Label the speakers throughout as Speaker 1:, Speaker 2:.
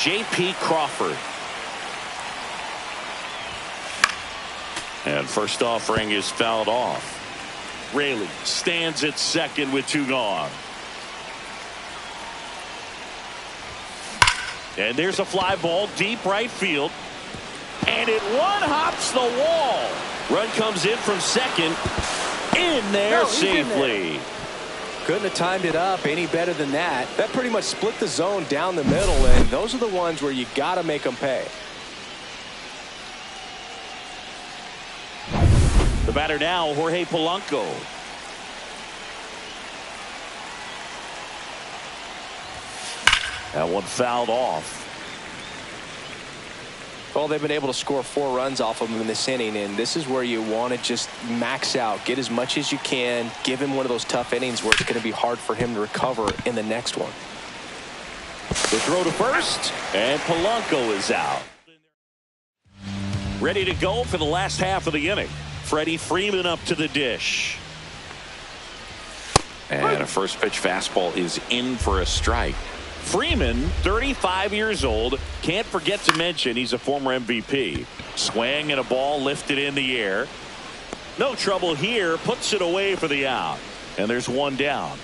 Speaker 1: J.P. Crawford. And first offering is fouled off. Raley stands at second with 2 gone. And there's a fly ball deep right field. And it one-hops the wall. Run comes in from second. In there safely.
Speaker 2: Couldn't have timed it up any better than that. That pretty much split the zone down the middle, and those are the ones where you got to make them pay.
Speaker 1: The batter now, Jorge Polanco. That one fouled off.
Speaker 2: Well, they've been able to score 4 runs off of him in this inning, and this is where you want to just max out, get as much as you can, give him one of those tough innings where it's going to be hard for him to recover in the next one.
Speaker 1: The throw to first, and Polanco is out. Ready to go for the last half of the inning. Freddie Freeman up to the dish. And a first pitch fastball is in for a strike. Freeman, 35 years old, can't forget to mention he's a former MVP. Swing and a ball lifted in the air. No trouble here, puts it away for the out. And there's one down.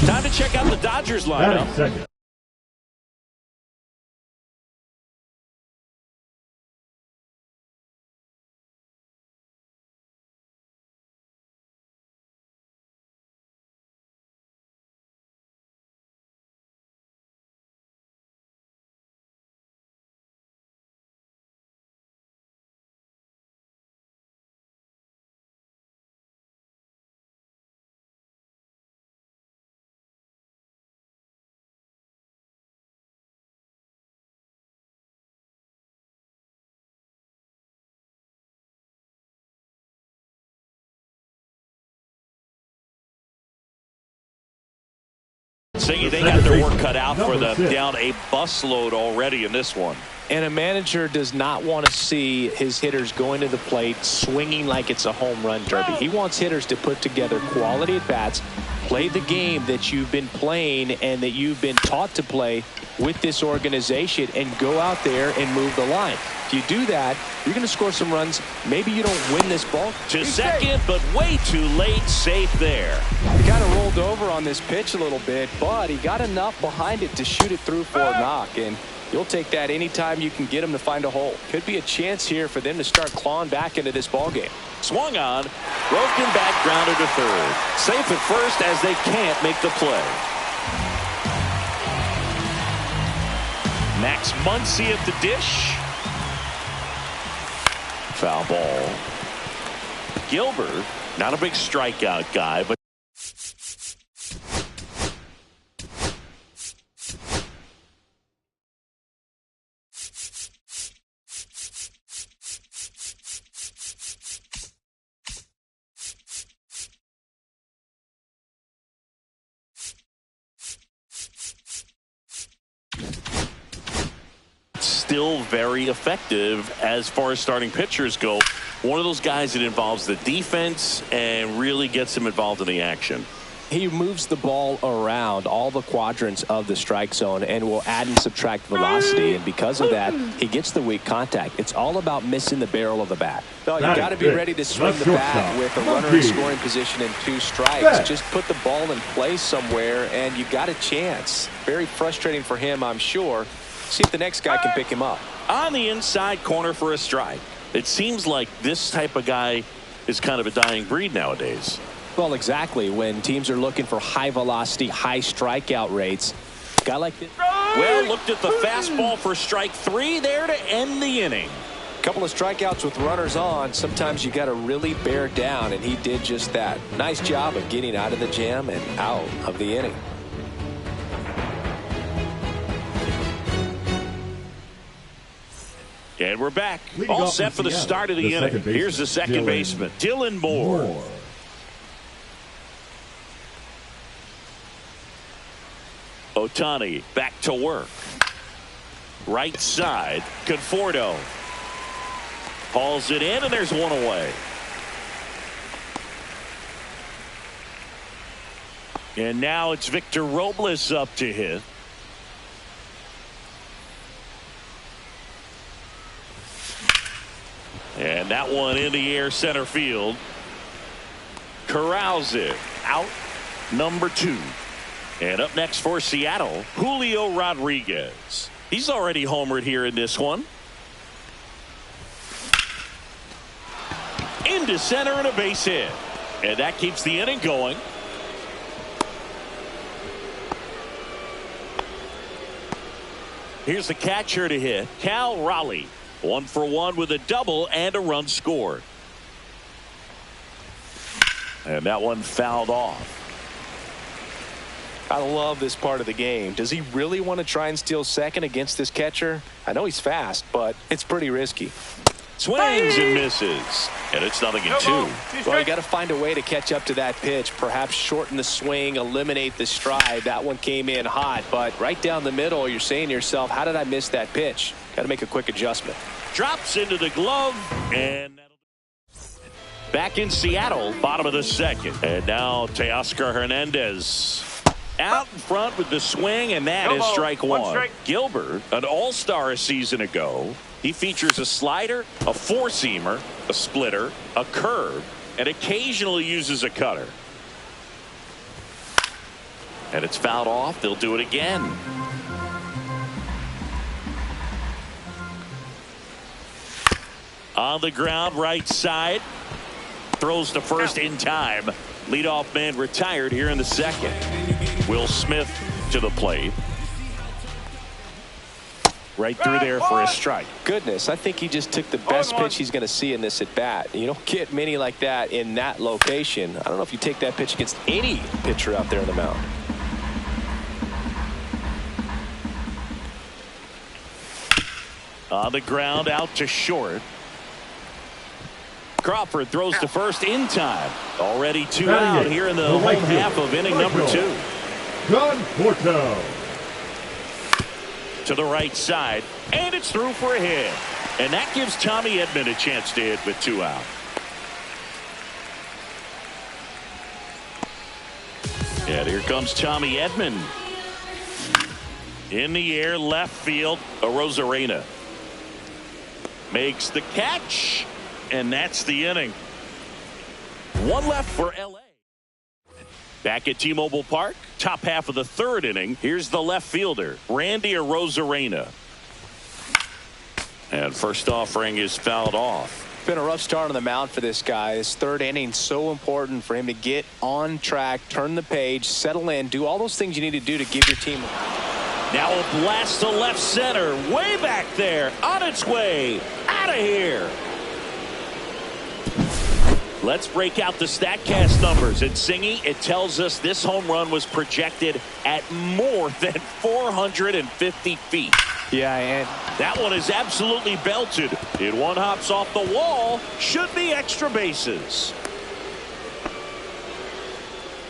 Speaker 1: Time to check out the Dodgers lineup. Saying they got their work cut out for them, down a busload already in this one.
Speaker 2: And a manager does not want to see his hitters going to the plate swinging like it's a home run derby. He wants hitters to put together quality at bats, play the game that you've been playing and that you've been taught to play with this organization, and go out there and move the line. If you do that, you're going to score some runs. Maybe you don't win this ball.
Speaker 1: To second, but way too late. Safe there.
Speaker 2: He kind of rolled over on this pitch a little bit, but he got enough behind it to shoot it through for a knock, and you'll take that anytime you can get him to find a hole. Could be a chance here for them to start clawing back into this ball game.
Speaker 1: Swung on, broken back, grounded to third. Safe at first as they can't make the play. Max Muncy at the dish. Foul ball. Gilbert, not a big strikeout guy, but still very effective as far as starting pitchers go. One of those guys that involves the defense and really gets him involved in the action.
Speaker 2: He moves the ball around all the quadrants of the strike zone and will add and subtract velocity, and because of that he gets the weak contact. It's all about missing the barrel of the bat. No, you got to be ready to swing the bat with a runner in scoring position and 2 strikes. Just put the ball in play somewhere and you got a chance. Very frustrating for him, I'm sure. See if the next guy can pick him up.
Speaker 1: On the inside corner for a strike. It seems like this type of guy is kind of a dying breed nowadays.
Speaker 2: Well, exactly. When teams are looking for high velocity, high strikeout rates, a guy like this.
Speaker 1: Well, looked at the fastball for strike 3 there to end the inning.
Speaker 2: A couple of strikeouts with runners on. Sometimes you got to really bear down, and he did just that. Nice job of getting out of the jam and out of the inning.
Speaker 1: And we're back. All set for the start of the inning. Here's the second baseman, Dylan Moore. Ohtani back to work. Right side, Conforto. Hauls it in, and there's one away. And now it's Victor Robles up to hit. And that one in the air center field. Corrals it. Out number 2. And up next for Seattle, Julio Rodriguez. He's already homered here in this one. Into center and a base hit. And that keeps the inning going. Here's the catcher to hit, Cal Raleigh. 1 for 1 with a double and a run scored. And that one fouled off.
Speaker 2: I love this part of the game. Does he really want to try and steal second against this catcher? I know he's fast, but it's pretty risky.
Speaker 1: Swings and misses. And it's 0-2.
Speaker 2: Well, you got to find a way to catch up to that pitch. Perhaps shorten the swing, eliminate the stride. That one came in hot, but right down the middle, you're saying to yourself, how did I miss that pitch? Got to make a quick adjustment.
Speaker 1: Drops into the glove, and back in Seattle, bottom of the second. And now Teoscar Hernandez out in front with the swing, and that is strike one. Gilbert, an all-star a season ago. He features a slider, a four-seamer, a splitter, a curve, and occasionally uses a cutter. And it's fouled off. They'll do it again. On the ground, right side. Throws to first in time. Leadoff man retired here in the second. Will Smith to the plate. Right through there for a strike.
Speaker 2: Goodness, I think he just took the best pitch he's going to see in this at bat. You don't get many like that in that location. I don't know if you take that pitch against any pitcher out there on the mound.
Speaker 1: On the ground, out to short. Crawford throws to first in time. Already 2 out here in the home half of inning number 2.
Speaker 3: John Porto.
Speaker 1: To the right side, and it's through for a hit. And that gives Tommy Edman a chance to hit with 2 out. And here comes Tommy Edman. In the air, left field, Arozarena. Makes the catch, and that's the inning. 1 left for L.A. Back at T-Mobile Park, top half of the 3rd inning. Here's the left fielder, Randy Arozarena. And first offering is fouled off.
Speaker 2: Been a rough start on the mound for this guy. His 3rd inning, so important for him to get on track, turn the page, settle in, do all those things you need to do to give your team.
Speaker 1: Now a blast to left center, way back there, on its way, out of here. Let's break out the StatCast numbers. At Singy, it tells us this home run was projected at more than 450 feet.
Speaker 2: Yeah, and
Speaker 1: that one is absolutely belted. It one hops off the wall. Should be extra bases.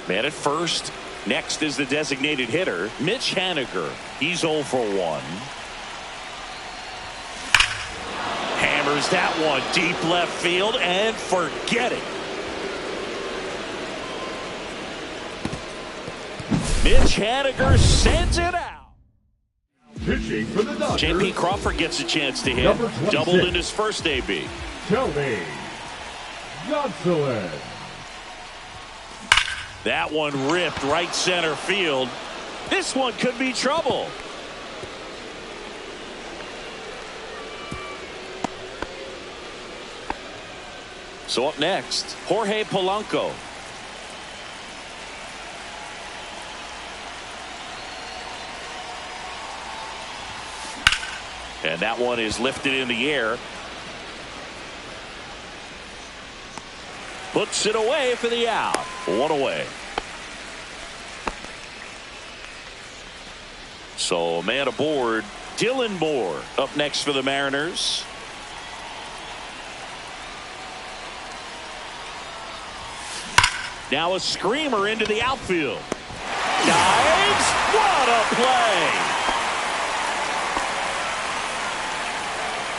Speaker 1: Man at first. Next is the designated hitter, Mitch Haniger. He's 0 for 1. Hammers that one deep left field and forget it. Mitch Haniger sends it out.
Speaker 3: Pitching for the Dodgers.
Speaker 1: J.P. Crawford gets a chance to hit. Doubled in his first AB.
Speaker 3: Tony Gonsolin.
Speaker 1: That one ripped right center field. This one could be trouble. So up next, Jorge Polanco. And that one is lifted in the air. Puts it away for the out. 1 away. So man aboard, Dylan Moore up next for the Mariners. Now a screamer into the outfield. Dives. What a play.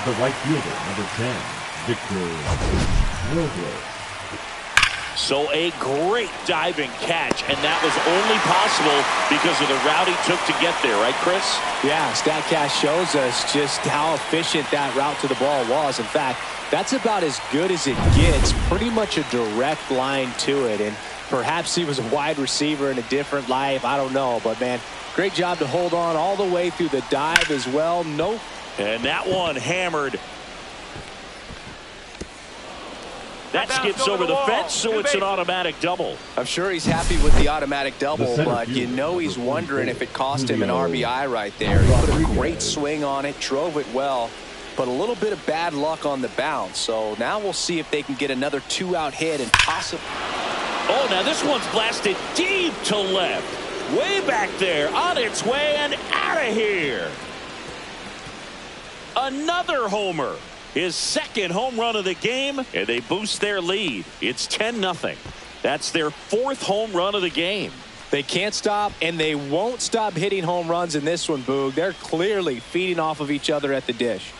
Speaker 3: The right fielder, number 10, Victor Wilbur.
Speaker 1: So a great diving catch, and that was only possible because of the route he took to get there, right, Chris?
Speaker 2: Yeah, StatCast shows us just how efficient that route to the ball was. In fact, that's about as good as it gets, pretty much a direct line to it. And perhaps he was a wide receiver in a different life, I don't know. But, man, great job to hold on all the way through the dive as well. Nope.
Speaker 1: And that one hammered. That skips over the fence, so it's an automatic double.
Speaker 2: I'm sure he's happy with the automatic double, but you know he's wondering if it cost him an RBI right there. He put a great swing on it, drove it well, but a little bit of bad luck on the bounce. So now we'll see if they can get another 2-out hit and possibly.
Speaker 1: Oh, now this one's blasted deep to left. Way back there, on its way and out of here. Another homer. His second home run of the game, and they boost their lead. It's 10-0. That's their fourth home run of the game.
Speaker 2: They can't stop, and they won't stop hitting home runs in this one, Boog. They're clearly feeding off of each other at the dish.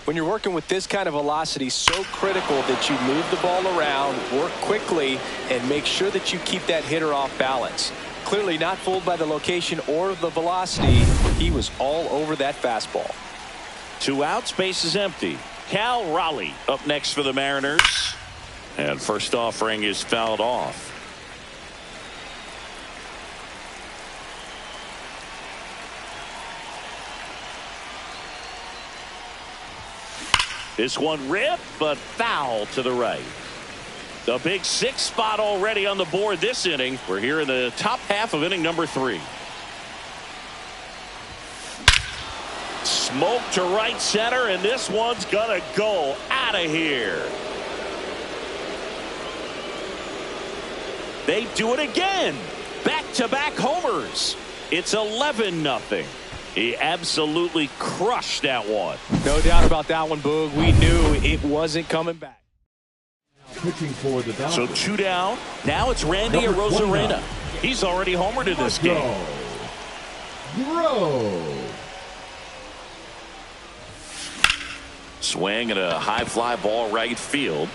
Speaker 2: When you're working with this kind of velocity, so critical that you move the ball around, work quickly, and make sure that you keep that hitter off balance. Clearly not fooled by the location or the velocity. He was all over that fastball.
Speaker 1: 2 outs, base is empty. Cal Raleigh up next for the Mariners. And first offering is fouled off. This one ripped, but foul to the right. The big 6 spot already on the board this inning. We're here in the top half of inning number 3. Smoke to right center, and this one's gonna go out of here. They do it again. Back-to-back homers. It's 11-0. He absolutely crushed that one.
Speaker 2: No doubt about that one, Boog. We knew it wasn't coming back.
Speaker 3: Pitching for the Dodgers.
Speaker 1: So 2 down. Now it's Randy Arozarena. He's already homered in this game.
Speaker 3: Grove.
Speaker 1: Swing and a high fly ball right field.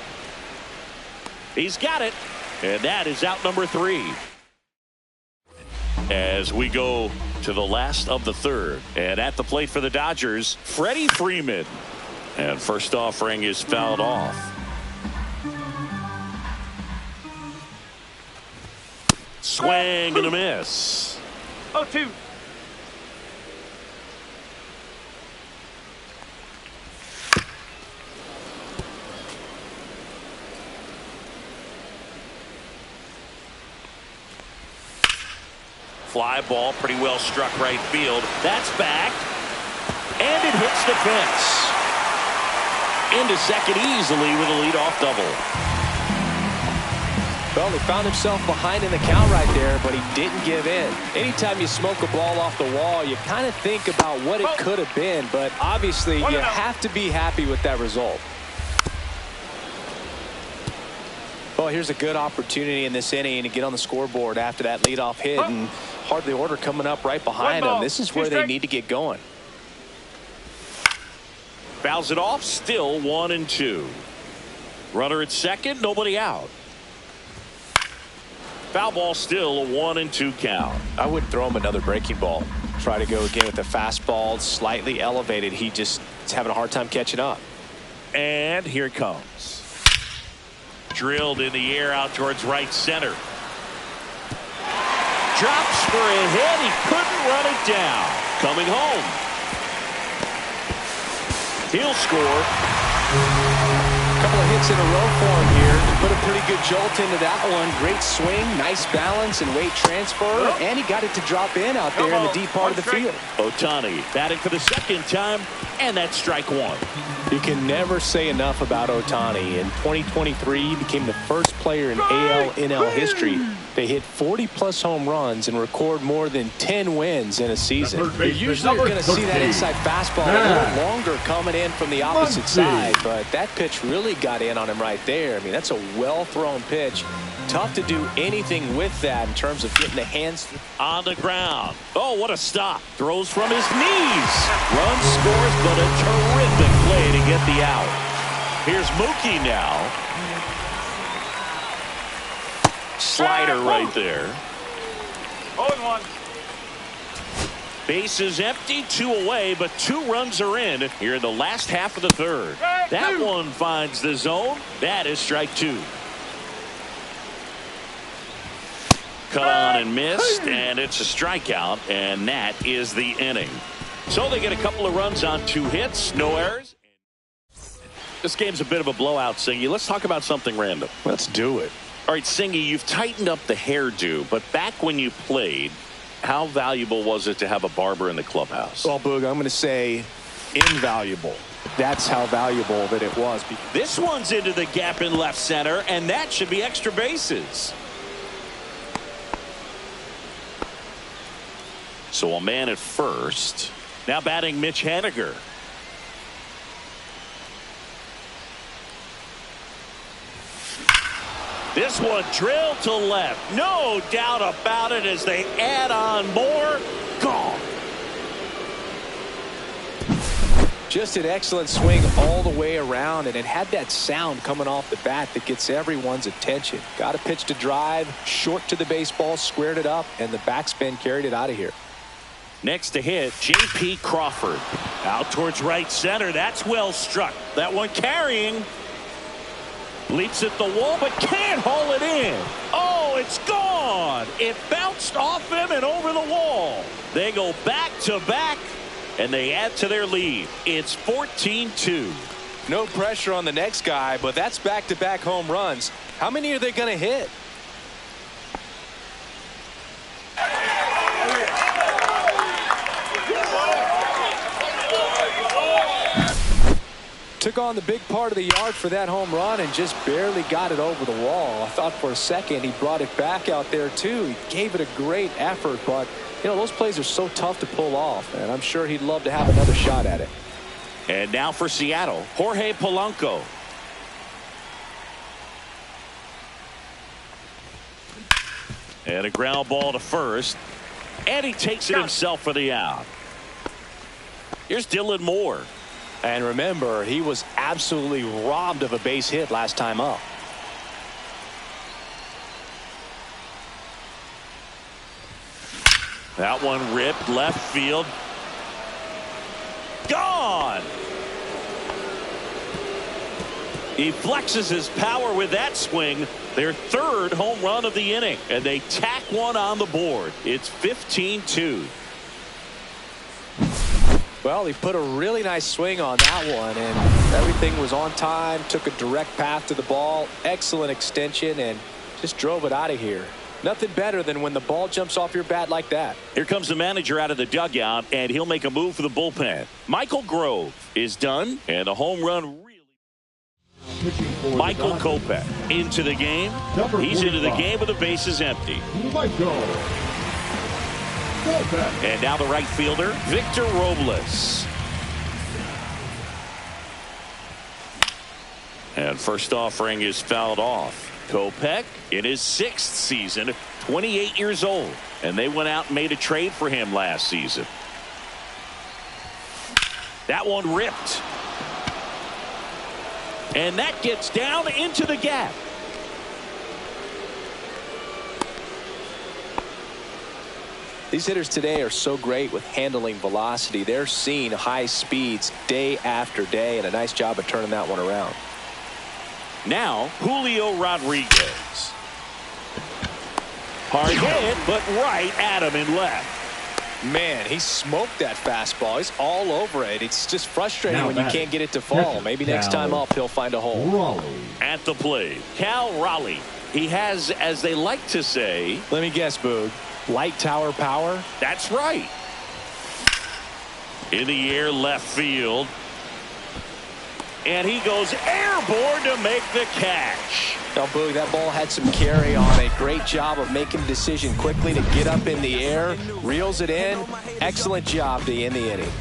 Speaker 1: He's got it. And that is out number 3. As we go to the last of the third. And at the plate for the Dodgers, Freddie Freeman. And first offering is fouled off. Swing and a miss.
Speaker 4: 0-2.
Speaker 1: Fly ball, pretty well struck right field. That's back. And it hits the fence. Into second easily with a leadoff double.
Speaker 2: Well, he found himself behind in the count right there, but he didn't give in. Anytime you smoke a ball off the wall, you kind of think about what it could have been, but obviously you have to be happy with that result. Well, here's a good opportunity in this inning to get on the scoreboard after that leadoff hit, and hardly order coming up right behind them. This is where they need to get going.
Speaker 1: Fouls it off, still 1-2. Runner at second, nobody out. Foul ball, still a 1-2 count.
Speaker 2: I wouldn't throw him another breaking ball. Try to go again with the fastball, slightly elevated. He just is having a hard time catching up.
Speaker 1: And here it comes. Drilled in the air out towards right center. Drops for a hit. He couldn't run it down. Coming home. He'll score.
Speaker 2: Couple of hits in a row for him here. Put a pretty good jolt into that one. Great swing, nice balance and weight transfer, and he got it to drop in out there in the deep part of the field.
Speaker 1: Ohtani batting for the second time, and that's strike 1.
Speaker 2: You can never say enough about Ohtani. In 2023, he became the first player in AL/NL history to hit 40-plus home runs and record more than 10 wins in a season. You're usually going to see that inside fastball a little longer coming in from the opposite side, but that pitch really got in on him right there. I mean, that's a well-thrown pitch. Tough to do anything with that in terms of getting the hands
Speaker 1: on the ground. Oh, what a stop. Throws from his knees. Run scores, but a terrific play to get the out. Here's Mookie now. Slider right there.
Speaker 4: 0-1.
Speaker 1: Bases empty, 2 away, but 2 runs are in here in the last half of the third. That one finds the zone. That is strike 2. Cut on and missed, and it's a strikeout, and that is the inning. So they get a couple of runs on 2 hits, no errors. This game's a bit of a blowout, Singy. Let's talk about something random.
Speaker 2: Let's do it.
Speaker 1: All right, Singy, you've tightened up the hairdo, but back when you played, how valuable was it to have a barber in the clubhouse?
Speaker 2: Well, Boog, I'm going to say invaluable. That's how valuable that it was.
Speaker 1: This one's into the gap in left center, and that should be extra bases. So a man at first. Now batting Mitch Haniger. This one drilled to left. No doubt about it as they add on more. Gone.
Speaker 2: Just an excellent swing all the way around, and it had that sound coming off the bat that gets everyone's attention. Got a pitch to drive, short to the baseball, squared it up, and the backspin carried it out of here.
Speaker 1: Next to hit, J.P. Crawford. Out towards right center. That's well struck. That one carrying. Leaps at the wall, but can't haul it in. Oh, it's gone. It bounced off him and over the wall. They go back to back, and they add to their lead. It's 14-2.
Speaker 2: No pressure on the next guy, but that's back-to-back home runs. How many are they going to hit? Took on the big part of the yard for that home run and just barely got it over the wall. I thought for a second he brought it back out there too. He gave it a great effort, but you know those plays are so tough to pull off, and I'm sure he'd love to have another shot at it.
Speaker 1: And now for Seattle, Jorge Polanco. And a ground ball to first, and he takes it himself for the out. Here's Dylan Moore.
Speaker 2: And remember, he was absolutely robbed of a base hit last time up.
Speaker 1: That one ripped left field. Gone. He flexes his power with that swing. Their 3rd home run of the inning, and they tack one on the board. It's 15-2.
Speaker 2: Well, he put a really nice swing on that one, and everything was on time. Took a direct path to the ball. Excellent extension, and just drove it out of here. Nothing better than when the ball jumps off your bat like that.
Speaker 1: Here comes the manager out of the dugout, and he'll make a move for the bullpen. Michael Grove is done, and a home run really. Michael Kopech into the game. He's into the game with the bases empty. And now the right fielder, Victor Robles. And first offering is fouled off. Kopech in his 6th season, 28 years old. And they went out and made a trade for him last season. That one ripped. And that gets down into the gap.
Speaker 2: These hitters today are so great with handling velocity. They're seeing high speeds day after day, and a nice job of turning that one around.
Speaker 1: Now, Julio Rodriguez. Hard hit, but right at him in left.
Speaker 2: Man, he smoked that fastball. He's all over it. It's just frustrating when you can't get it to fall. Maybe next time up he'll find a hole.
Speaker 1: At the plate, Cal Raleigh. He has, as they like to say.
Speaker 2: Let me guess, Boog. Light tower power?
Speaker 1: That's right. In the air left field. And he goes airborne to make the catch.
Speaker 2: Now, Boog, that ball had some carry on it. Great job of making a decision quickly to get up in the air. Reels it in. Excellent job to end the inning.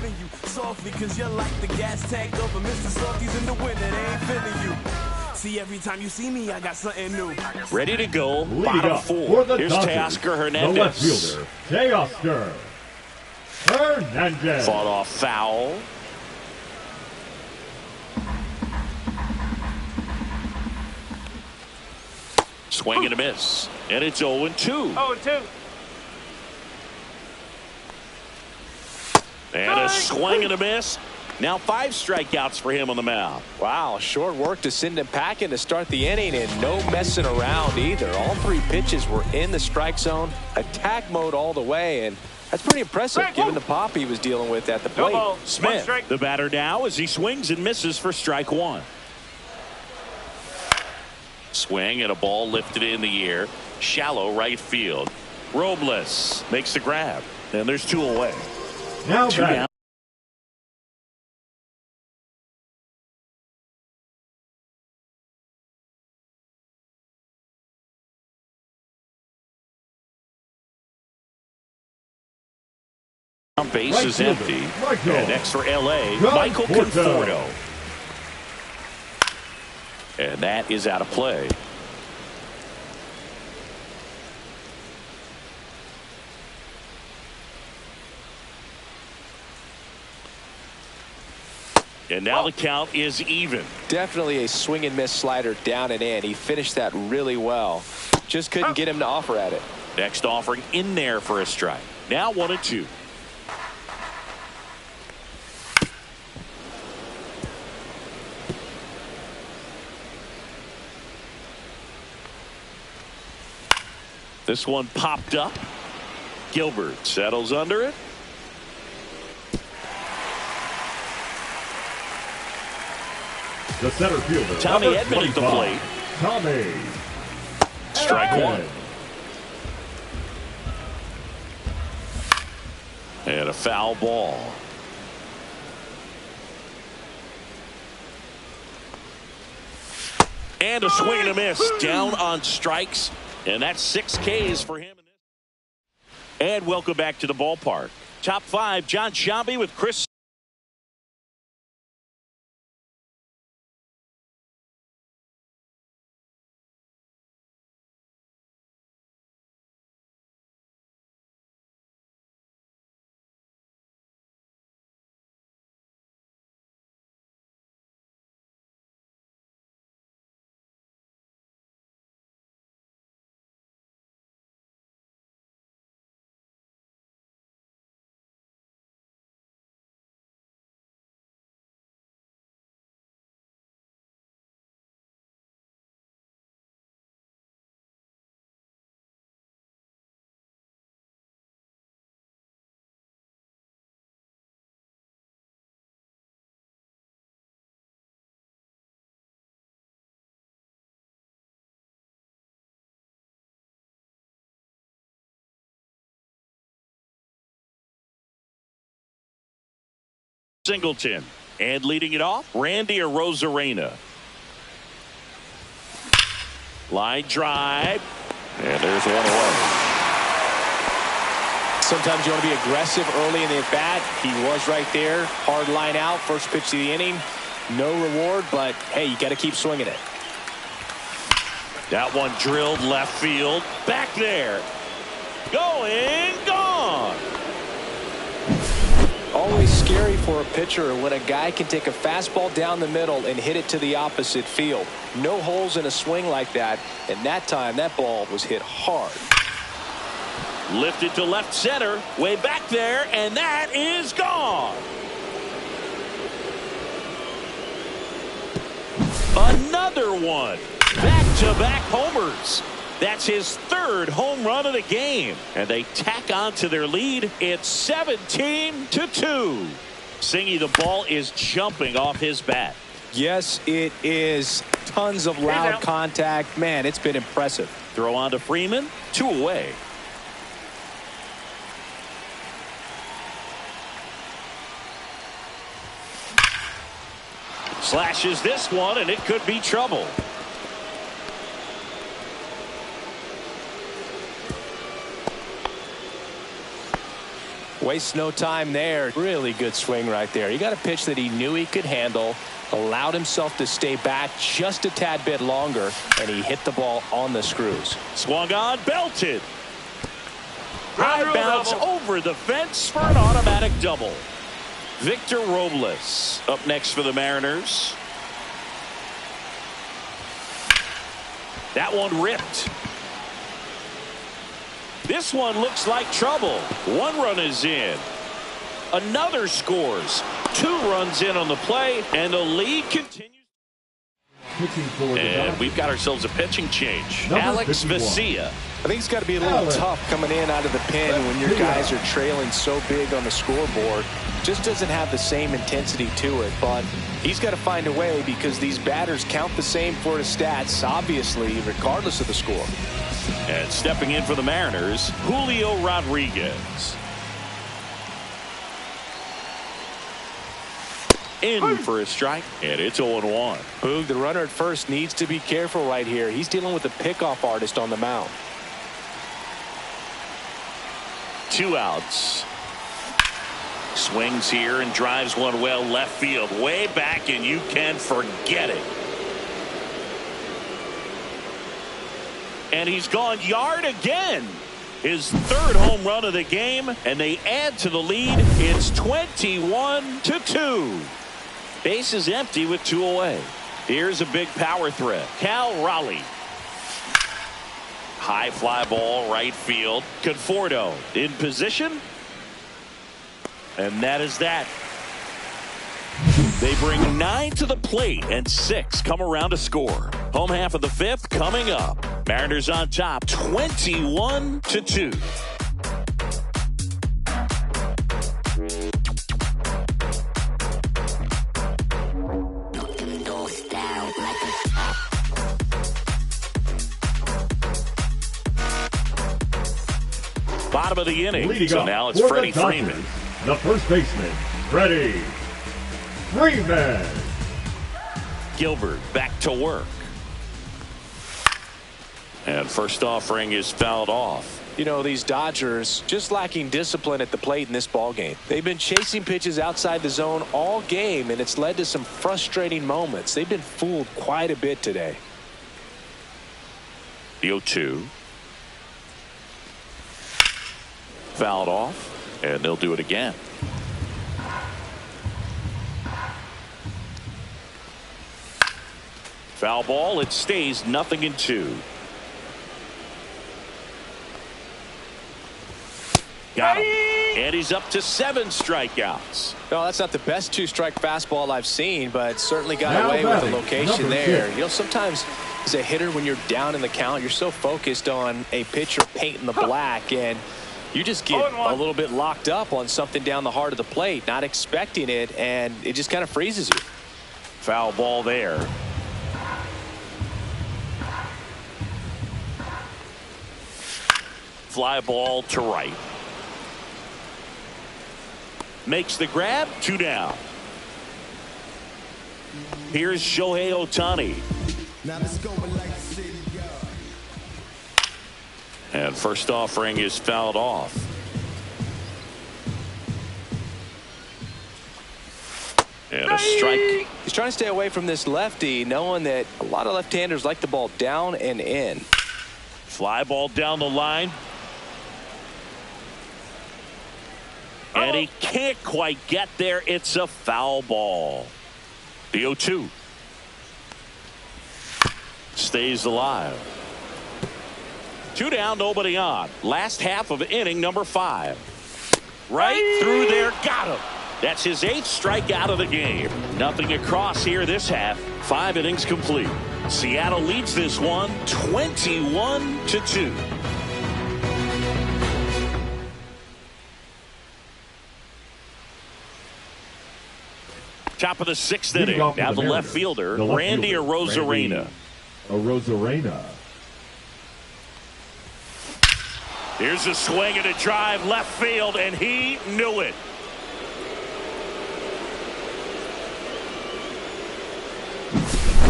Speaker 5: See, every time you see me, I got something new.
Speaker 1: Ready to go.
Speaker 3: Leading
Speaker 1: Bottom
Speaker 3: up
Speaker 1: four.
Speaker 3: for the
Speaker 1: Here's
Speaker 3: Dodgers,
Speaker 1: Teoscar
Speaker 3: the left
Speaker 1: Hernandez.
Speaker 3: fielder, Teoscar Hernandez.
Speaker 1: Fought off foul. Swing and a miss. And it's 0-2.
Speaker 4: 0-2.
Speaker 1: And a swing and a miss. Now 5 strikeouts for him on the mound.
Speaker 2: Wow, short work to send him packing to start the inning, and no messing around either. All 3 pitches were in the strike zone, attack mode all the way, and that's pretty impressive given the pop he was dealing with at the plate.
Speaker 1: Smith, the batter now, as he swings and misses for strike 1. Swing and a ball lifted in the air. Shallow right field. Robles makes the grab, and there's 2 away.
Speaker 3: Now
Speaker 1: 2
Speaker 3: back.
Speaker 1: down. Base
Speaker 3: Right
Speaker 1: is
Speaker 3: fielder,
Speaker 1: empty.
Speaker 3: Michael.
Speaker 1: And next for L.A.,
Speaker 3: Conforto.
Speaker 1: Michael Conforto. And that is out of play. And now the count is even.
Speaker 2: Definitely a swing and miss slider down and in. He finished that really well. Just couldn't get him to offer at it.
Speaker 1: Next offering in there for a strike. Now 1-2. This one popped up. Gilbert settles under it.
Speaker 3: The center fielder,
Speaker 1: Tommy
Speaker 3: number
Speaker 1: Edman at the
Speaker 3: 25,
Speaker 1: plate.
Speaker 3: Tommy.
Speaker 1: Strike
Speaker 3: Edman.
Speaker 1: 1. And a foul ball. And a swing and a miss. Down on strikes. And that's 6 Ks for him. And welcome back to the ballpark. Top 5, John Sciambi with Chris. Singleton. And leading it off, Randy Arozarena. Line drive. And there's 1 away.
Speaker 2: Sometimes you want to be aggressive early in the at-bat. He was right there. Hard line out. First pitch of the inning. No reward, but, hey, you got to keep swinging it.
Speaker 1: That one drilled left field. Back there. Going, gone.
Speaker 2: Always scary for a pitcher when a guy can take a fastball down the middle and hit it to the opposite field. No holes in a swing like that, and that time that ball was hit hard.
Speaker 1: Lifted to left center, way back there, and that is gone. Another one. Back-to-back homers. That's his 3rd home run of the game. And they tack on to their lead. It's 17-2. Singy, the ball is jumping off his bat.
Speaker 2: Yes, it is. Tons of loud contact. Man, it's been impressive.
Speaker 1: Throw on to Freeman. 2 away. Slashes this one, and it could be trouble.
Speaker 2: Wastes no time there. Really good swing right there. He got a pitch that he knew he could handle, allowed himself to stay back just a tad bit longer, and he hit the ball on the screws.
Speaker 1: Swung on, belted. High bounce over the fence for an automatic double. Victor Robles up next for the Mariners. That one ripped. This one looks like trouble. One run is in. Another scores. 2 runs in on the play, and the lead continues. And we've got ourselves a pitching change. Alex Vesia.
Speaker 2: I think it's got to be a little tough coming in out of the pen when your guys are trailing so big on the scoreboard. Just doesn't have the same intensity to it, but he's got to find a way because these batters count the same for his stats, obviously, regardless of the score.
Speaker 1: And stepping in for the Mariners, Julio Rodriguez. In for a strike, and it's 0-1.
Speaker 2: Boog, the runner at first needs to be careful right here. He's dealing with a pickoff artist on the mound.
Speaker 1: 2 outs. Swings here and drives one well left field, way back, and you can forget it. And he's gone yard again. His 3rd home run of the game, and they add to the lead. It's 21-2. Base is empty with 2 away. Here's a big power threat. Cal Raleigh. High fly ball right field. Conforto in position. And that is that. They bring 9 to the plate and 6 come around to score. Home half of the 5th coming up. Mariners on top 21-2. Bottom of the inning. So now it's Freddie Freeman.
Speaker 3: The first baseman, Freddie Freeman.
Speaker 1: Gilbert back to work. And first offering is fouled off.
Speaker 2: You know, these Dodgers just lacking discipline at the plate in this ball game. They've been chasing pitches outside the zone all game, and it's led to some frustrating moments. They've been fooled quite a bit today.
Speaker 1: The 0-2. Fouled off. And they'll do it again. Foul ball. It stays 0-2. Got him. And he's up to 7 strikeouts.
Speaker 2: No, that's not the best 2-strike fastball I've seen, but certainly got away with the location there. You know, sometimes as a hitter, when you're down in the count, you're so focused on a pitcher painting the black, and you just get a little bit locked up on something down the heart of the plate, not expecting it, and it just kind of freezes you.
Speaker 1: Foul ball there. Fly ball to right. Makes the grab. 2 down. Here's Shohei Ohtani.
Speaker 6: Now let's go like the city.
Speaker 1: And first offering is fouled off. And a strike.
Speaker 2: He's trying to stay away from this lefty, knowing that a lot of left-handers like the ball down and in.
Speaker 1: Fly ball down the line. And he can't quite get there. It's a foul ball. The 0-2. Stays alive. 2 down, nobody on. Last half of inning number 5. Right through there, got him. That's his 8th strikeout of the game. Nothing across here this half. 5 innings complete. Seattle leads this one 21-2. Top of the 6th inning. Now the left fielder, Randy Arozarena. Here's a swing and a drive left field, and he knew it.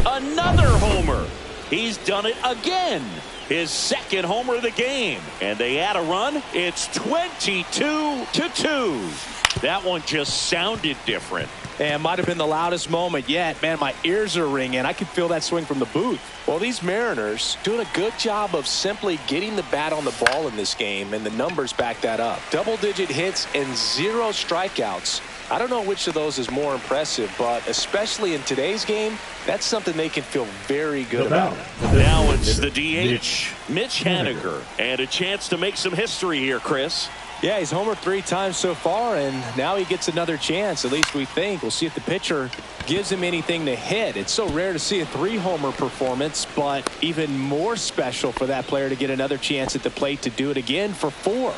Speaker 1: Another homer. He's done it again. his second homer of the game. And they add a run. It's 22-2. That one just sounded different.
Speaker 2: And might have been the loudest moment yet. Man, my ears are ringing. I can feel that swing from the booth. Well, these Mariners doing a good job of simply getting the bat on the ball in this game, and the numbers back that up. Double-digit hits and 0 strikeouts. I don't know which of those is more impressive, but especially in today's game, that's something they can feel very good about.
Speaker 1: Now it's the DH, Mitch Haniger, and a chance to make some history here, Chris.
Speaker 2: Yeah, he's homered 3 times so far, and now he gets another chance, at least we think. We'll see if the pitcher gives him anything to hit. It's so rare to see a 3-homer performance, but even more special for that player to get another chance at the plate to do it again for 4.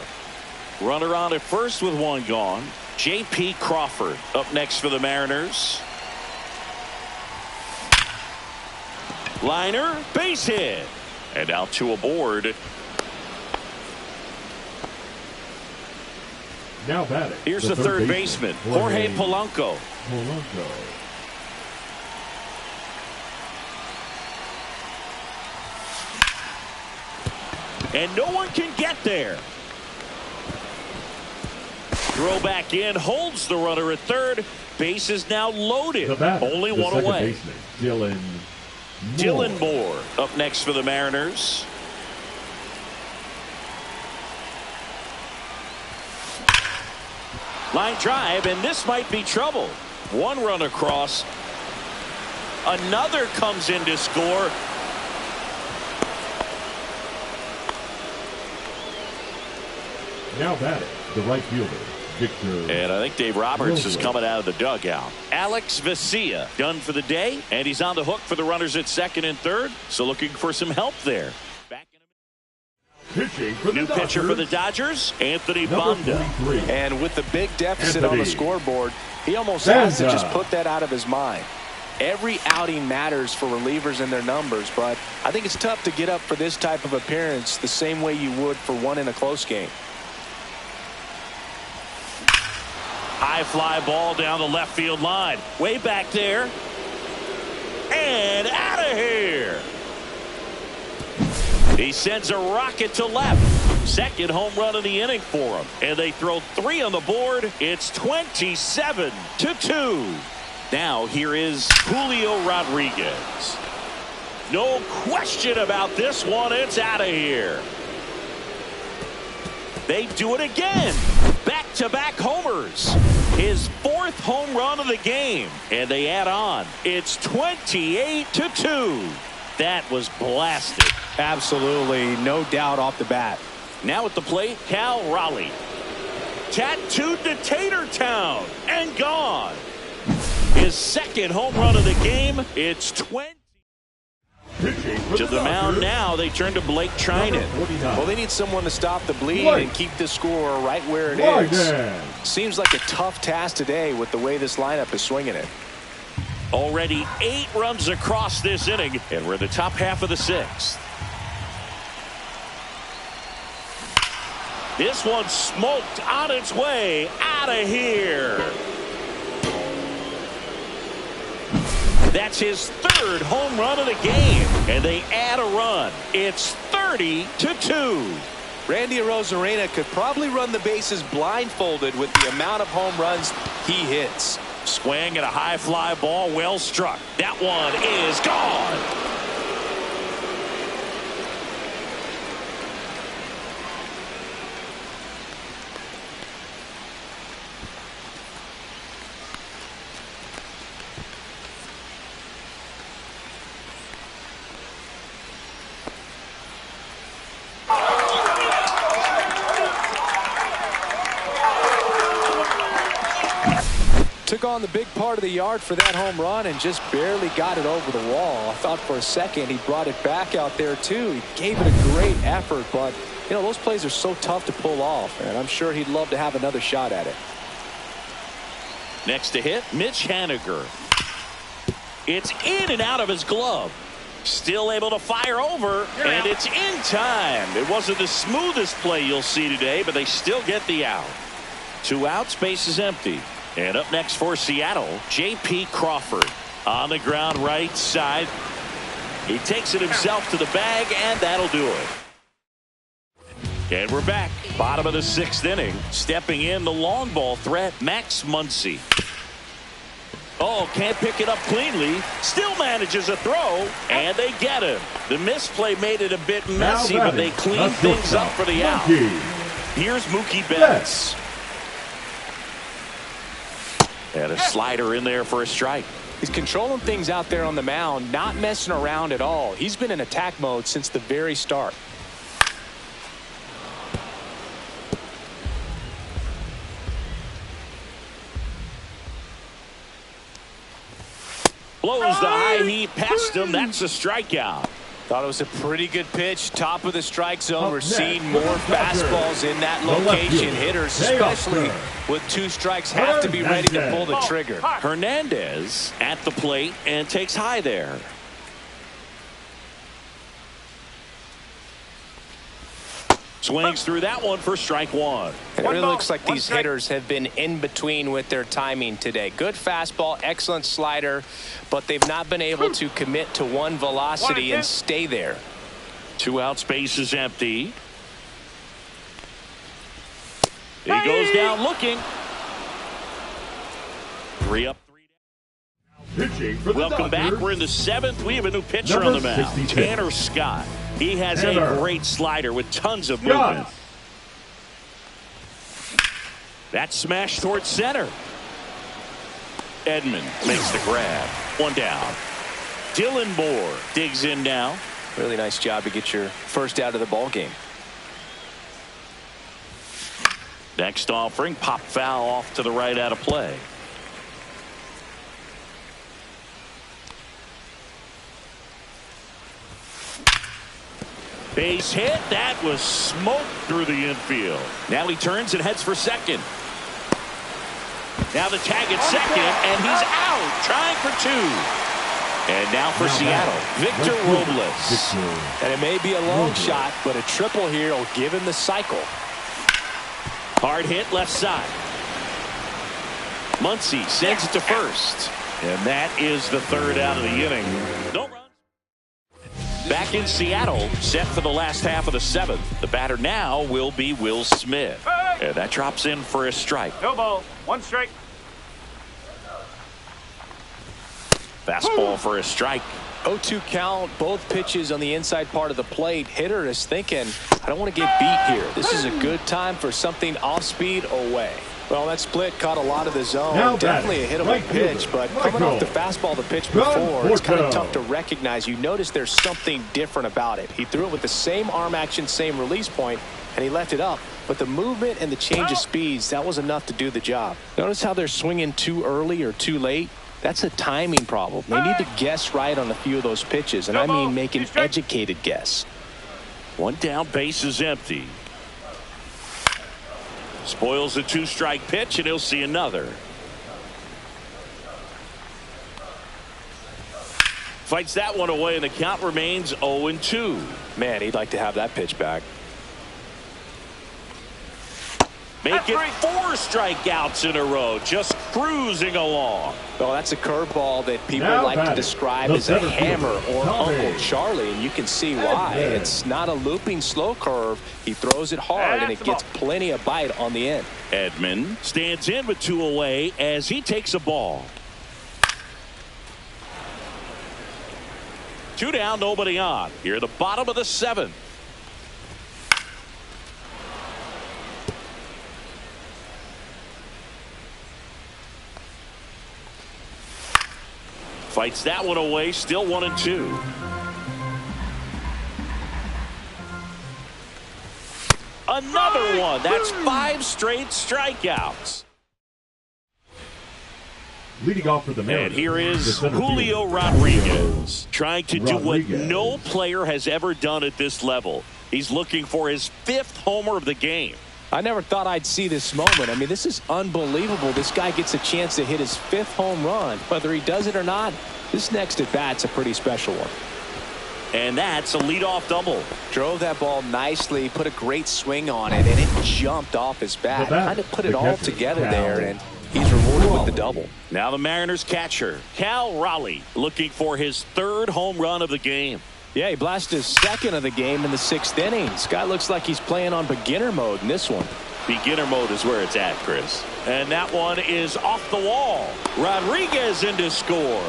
Speaker 1: Runner on at first with 1 gone. J.P. Crawford up next for the Mariners. Liner, base hit. And out to aboard.
Speaker 3: Now batting.
Speaker 1: Here's the third baseman, Jorge Polanco. And no one can get there. Throw back in, holds the runner at third. Base is now loaded. Only one away. Dylan Moore up next for the Mariners. Line drive, and this might be trouble. 1 run across. Another comes in to score.
Speaker 3: Now batting, the right fielder, Victor.
Speaker 1: And I think Dave Roberts is coming out of the dugout. Alex Vesia done for the day, and he's on the hook for the runners at second and third. So looking for some help there. Back in
Speaker 3: Pitching for the
Speaker 1: New pitcher for the Dodgers, Anthony Banda.
Speaker 2: And with the big deficit on the scoreboard, he almost has to just put that out of his mind. Every outing matters for relievers and their numbers, but I think it's tough to get up for this type of appearance the same way you would for one in a close game.
Speaker 1: High fly ball down the left field line. Way back there. And out of here. He sends a rocket to left. Second home run of the inning for him. And they throw 3 on the board. It's 27-2. Now here is Julio Rodriguez. No question about this one. It's out of here. They do it again. Back-to-back homers. His 4th home run of the game. And they add on. It's 28-2. That was blasted.
Speaker 2: Absolutely, no doubt off the bat.
Speaker 1: Now at the plate, Cal Raleigh. Tattooed to Tater Town and gone. His 2nd home run of the game. It's 20. To the mound now, they turn to Blake Trinan.
Speaker 2: Well, they need someone to stop the bleed and keep the score right where it is. Seems like a tough task today with the way this lineup is swinging it.
Speaker 1: Already 8 runs across this inning, and we're in the top half of the 6th. This one smoked on its way out of here. That's his 3rd home run of the game, and they add a run. It's 30-2.
Speaker 2: Randy Arozarena could probably run the bases blindfolded with the amount of home runs he hits.
Speaker 1: Swing and a high fly ball, well struck. That one is gone.
Speaker 2: Took on the big part of the yard for that home run and just barely got it over the wall. I thought for a second he brought it back out there too. He gave it a great effort, but you know, those plays are so tough to pull off, and I'm sure he'd love to have another shot at it.
Speaker 1: Next to hit, Mitch Haniger. It's in and out of his glove. Still able to fire over, and it's in time. It wasn't the smoothest play you'll see today, but they still get the out. 2 outs, base is empty. And up next for Seattle, J.P. Crawford. On the ground right side. He takes it himself to the bag, and that'll do it. And we're back. Bottom of the 6th inning. Stepping in the long ball threat, Max Muncy. Oh, can't pick it up cleanly. Still manages a throw, and they get him. The misplay made it a bit messy, but they clean things up for the out. Here's Mookie Betts. And a slider in there for a strike.
Speaker 2: He's controlling things out there on the mound, not messing around at all. He's been in attack mode since the very start.
Speaker 1: Blows the high heat past him. That's a strikeout.
Speaker 2: Thought it was a pretty good pitch. Top of the strike zone. We're seeing more fastballs in that location. Hitters, especially with 2 strikes, have to be ready to pull the trigger.
Speaker 1: Hernandez at the plate and takes high there. Swings through that one for strike 1.
Speaker 2: It really looks like these hitters have been in between with their timing today. Good fastball, excellent slider, but they've not been able to commit to one velocity and stay there.
Speaker 1: 2 outs, base is empty. He goes down looking. 3 up, 3 down.
Speaker 3: Pitching for the
Speaker 1: Welcome back.
Speaker 3: Dodgers.
Speaker 1: We're in the 7th. We have a new pitcher on the mound.
Speaker 3: 66.
Speaker 1: Tanner Scott. He has a great slider with tons of movement. That smash towards center. Edman makes the grab. 1 down. Dylan Moore digs in now.
Speaker 2: Really nice job to get your first out of the ball game.
Speaker 1: Next offering, pop foul off to the right out of play. Base hit. That was smoked through the infield. Now he turns and heads for second. Now the tag at second, and he's out, trying for 2. And now for Seattle, Victor Robles.
Speaker 2: And it may be a long shot, but a triple here will give him the cycle.
Speaker 1: Hard hit left side. Muncy sends it to first. And that is the 3rd out of the inning. No runs. Back in Seattle, set for the last half of the 7th. The batter now will be Will Smith. And that drops in for a strike.
Speaker 4: No ball. 1 strike.
Speaker 1: Fastball for a strike.
Speaker 2: 0-2 count, both pitches on the inside part of the plate. Hitter is thinking, I don't want to get beat here. This is a good time for something off speed away. Well, that split caught a lot of the zone.
Speaker 3: Now
Speaker 2: definitely a hittable pitch, but coming off the fastball the pitch before, it's kind of tough to recognize. You notice there's something different about it. He threw it with the same arm action, same release point, and he left it up. But the movement and the change of speeds, that was enough to do the job. Notice how they're swinging too early or too late? That's a timing problem. They need to guess right on a few of those pitches, and I mean make an educated guess.
Speaker 1: 1 down, base is empty. Spoils a 2-strike pitch, and he'll see another. Fights that one away, and the count remains 0-2.
Speaker 2: Man, he'd like to have that pitch back.
Speaker 1: Make it 4 strikeouts in a row, just cruising along.
Speaker 2: Well, that's a curveball that people like to describe as a hammer or Uncle Charlie, and you can see why. It's not a looping slow curve. He throws it hard, and it gets plenty of bite on the end.
Speaker 1: Edman stands in with 2 away as he takes a ball. 2 down, nobody on. Here at the bottom of the 7th. Fights that one away, still 1-2. Another one. That's 5 straight strikeouts.
Speaker 3: Leading off for the Mariners.
Speaker 1: And here is Julio Rodriguez trying to do what no player has ever done at this level. He's looking for his 5th homer of the game.
Speaker 2: I never thought I'd see this moment. I mean, this is unbelievable. This guy gets a chance to hit his 5th home run. Whether he does it or not, this next at bat's a pretty special one.
Speaker 1: And that's a leadoff double.
Speaker 2: Drove that ball nicely, put a great swing on it, and it jumped off his bat. Kind of put it all together there, and he's rewarded with the double.
Speaker 1: Now the Mariners catcher, Cal Raleigh, looking for his 3rd home run of the game.
Speaker 2: Yeah, he blasted his 2nd of the game in the 6th inning. This guy looks like he's playing on beginner mode in this one.
Speaker 1: Beginner mode is where it's at, Chris. And that one is off the wall. Rodriguez in to score.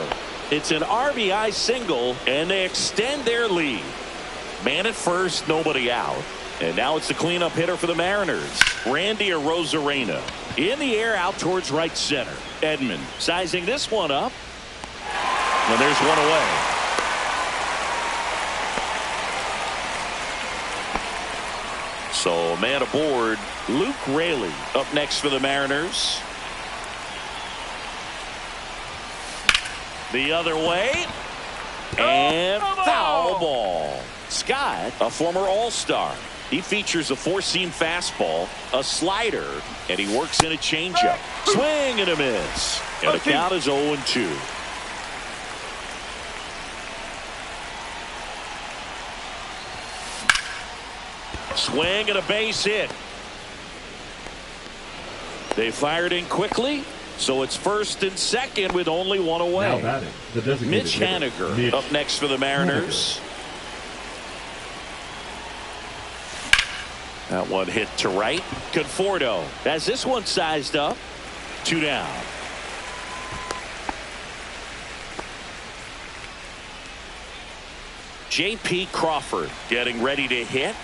Speaker 1: It's an RBI single, and they extend their lead. Man at first, nobody out. And now it's the cleanup hitter for the Mariners, Randy Arozarena. In the air out towards right center. Edman sizing this one up. And there's one away. So man aboard, Luke Raley up next for the Mariners. The other way. And foul ball. Scott, a former All-Star. He features a 4-seam fastball, a slider, and he works in a changeup. Swing and a miss. And the count is 0-2. Swing and a base hit. They fired in quickly, so it's 1st and 2nd with only one away.
Speaker 3: Now batting, the designated
Speaker 1: Mitch
Speaker 3: hitter.
Speaker 1: Haniger up next for the Mariners. That one hit to right. Conforto has this one sized up. 2 down. J.P. Crawford getting ready to hit.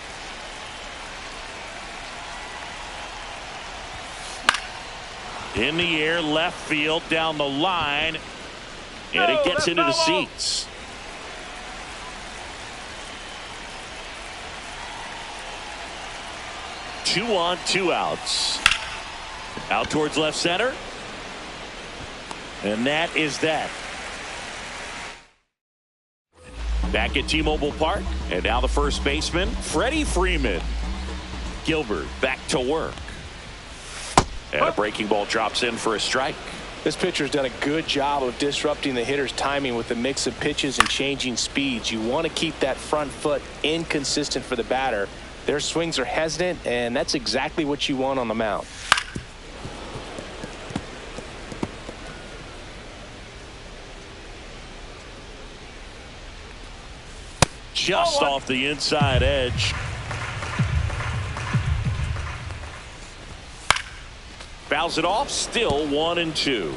Speaker 1: In the air, left field, down the line. And it gets into the seats. Two on, 2 outs. Out towards left center. And that is that. Back at T-Mobile Park. And now the first baseman, Freddie Freeman. Gilbert back to work. And a breaking ball drops in for a strike.
Speaker 2: This pitcher's done a good job of disrupting the hitter's timing with the mix of pitches and changing speeds. You want to keep that front foot inconsistent for the batter. Their swings are hesitant, and that's exactly what you want on the mound.
Speaker 1: Just off the inside edge. Fouls it off, still 1-2.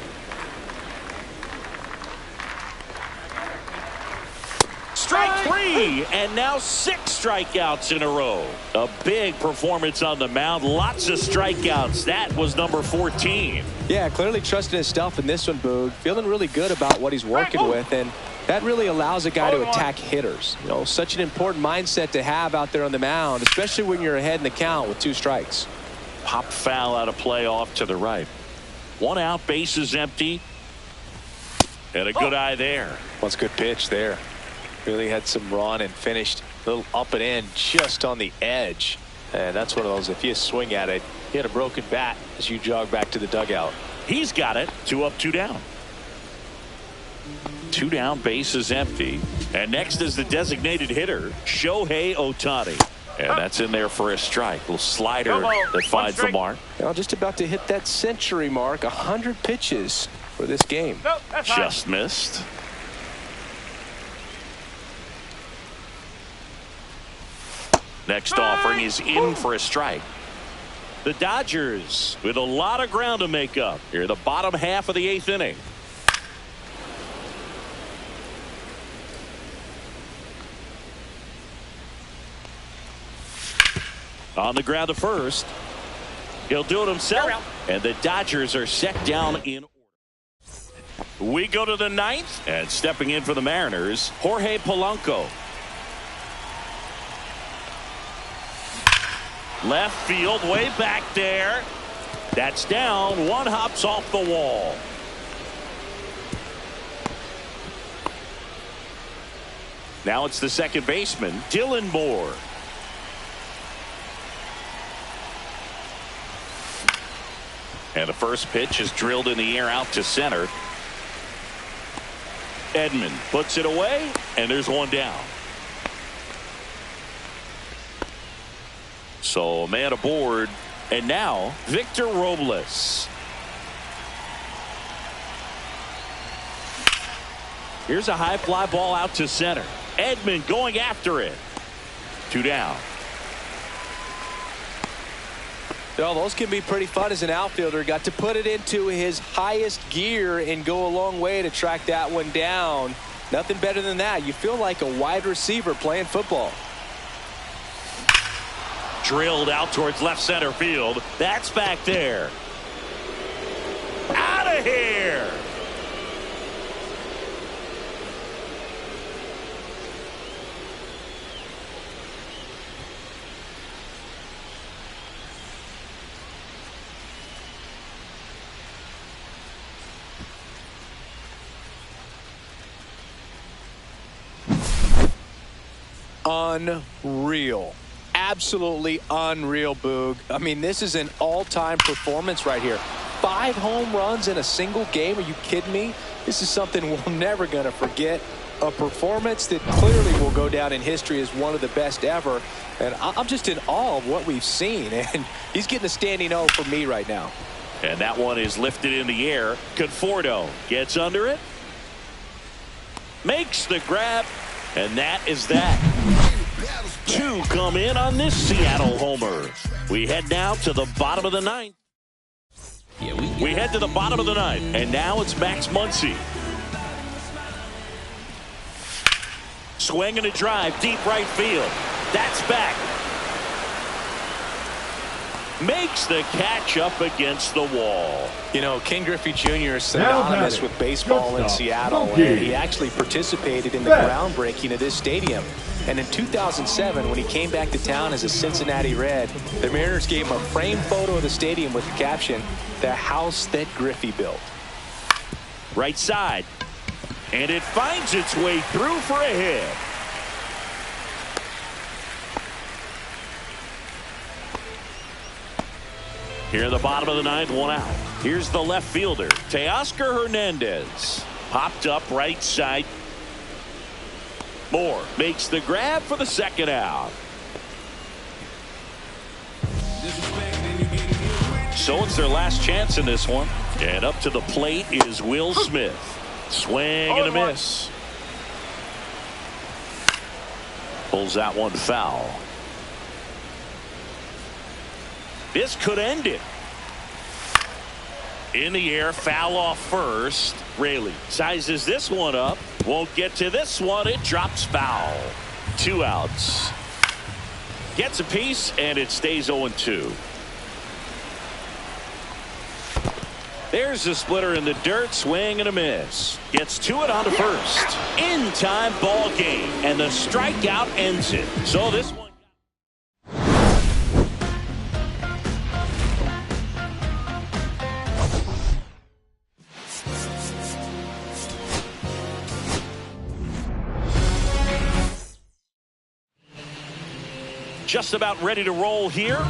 Speaker 1: Strike 3, and now 6 strikeouts in a row. A big performance on the mound. Lots of strikeouts. That was number 14.
Speaker 2: Yeah, clearly trusting his stuff in this one, Boog. Feeling really good about what he's working with, and that really allows a guy to attack hitters. You know, such an important mindset to have out there on the mound, especially when you're ahead in the count with 2 strikes.
Speaker 1: Pop foul out of play off to the right. 1 out, bases empty. And a good eye there.
Speaker 2: That's a good pitch there. Really had some run and finished a little up and in just on the edge. And that's one of those, if you swing at it, you hit a broken bat as you jog back to the dugout.
Speaker 1: He's got it. 2 up, 2 down. 2 down, bases empty. And next is the designated hitter, Shohei Ohtani. And that's in there for a strike. Little slider that finds the mark.
Speaker 2: Now just about to hit that century mark. 100 pitches for this game.
Speaker 1: Just missed. Next offering is in for a strike. The Dodgers with a lot of ground to make up here in the bottom half of the 8th inning. On the ground to first. He'll do it himself. And the Dodgers are set down in order. We go to the 9th. And stepping in for the Mariners, Jorge Polanco. Left field, way back there. That's down. 1 hops off the wall. Now it's the second baseman, Dylan Moore. And the first pitch is drilled in the air out to center. Edman puts it away, and there's 1 down. So man aboard, and now Victor Robles. Here's a high fly ball out to center. Edman going after it. 2 down.
Speaker 2: Well, those can be pretty fun as an outfielder. Got to put it into his highest gear and go a long way to track that one down. Nothing better than that. You feel like a wide receiver playing football.
Speaker 1: Drilled out towards left center field. That's back there. Out of here.
Speaker 2: Unreal. Absolutely unreal, Boog. I mean, this is an all-time performance right here. 5 home runs in a single game. Are you kidding me? This is something we're never going to forget. A performance that clearly will go down in history as one of the best ever. And I'm just in awe of what we've seen. And he's getting a standing O for me right now.
Speaker 1: And that one is lifted in the air. Conforto gets under it. Makes the grab. And that is that. 2 come in on this Seattle homer. We head now to the bottom of the 9th. We head to the bottom of the 9th. And now it's Max Muncy. Swing and a drive, deep right field. That's back. Makes the catch up against the wall.
Speaker 2: You know, Ken Griffey Jr. is synonymous with baseball in Seattle, and he actually participated in the groundbreaking of this stadium. And in 2007, when he came back to town as a Cincinnati Red, the Mariners gave him a framed photo of the stadium with the caption, "The house that Griffey built."
Speaker 1: Right side. And it finds its way through for a hit. Here in the bottom of the 9th, 1 out. Here's the left fielder, Teoscar Hernandez. Popped up right side. Moore makes the grab for the 2nd out. So it's their last chance in this one. And up to the plate is Will Smith. Swing and a miss. Pulls that one foul. This could end it. In the air, foul off first. Raley sizes this one up. Won't get to this one. It drops foul. 2 outs. Gets a piece, and it stays 0-2. There's a splitter in the dirt. Swing and a miss. Gets to it on to first. In time ball game. And the strikeout ends it. So this one. Just about ready to roll here.